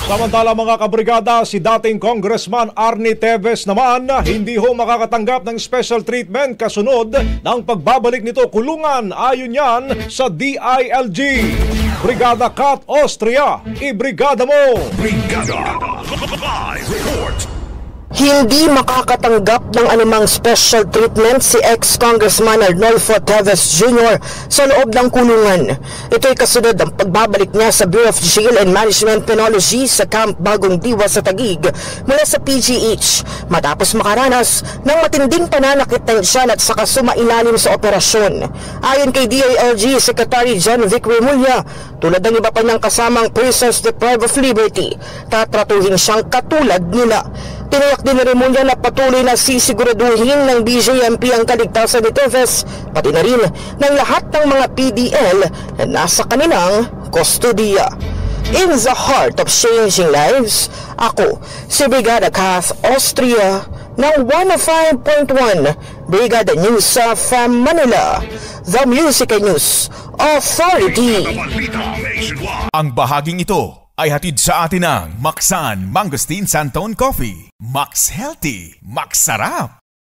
Samantala mga kabrigada, si dating Congressman Arnie Teves naman hindi ho makakatanggap ng special treatment kasunod ng pagbabalik nito kulungan ayon yan sa DILG. Brigada Kat Austria, ibrigada mo! Brigada Live Report. Hindi makakatanggap ng anumang special treatment si ex-Congressman Arnolfo Teves Jr. sa loob ng kulungan. Ito'y kasunod ng pagbabalik niya sa Bureau of Jail and Management Penology sa Camp Bagong Diwa sa Taguig mula sa PGH matapos makaranas ng matinding pananakit ng tiyan at saka sumailalim sa operasyon. Ayon kay DILG Secretary John Vic Remulla, tulad ng iba pa niyang kasamang persons deprived of liberty, tatratuhin siyang katulad nila. Tiniyak din ni Remulla na patuloy na sisiguraduhin ng BJMP ang kaligtasan ni Teves, pati na rin ng lahat ng mga PDL na nasa kanilang kustodiya. In the heart of changing lives, ako si Brigada Kat Austria ng 105.1 Brigada News of Manila, the Music and News Authority. Ang bahaging ito ay hatid sa atin ng Maxan Mangosteen Santon Coffee. Max Healthy, Max Sarap.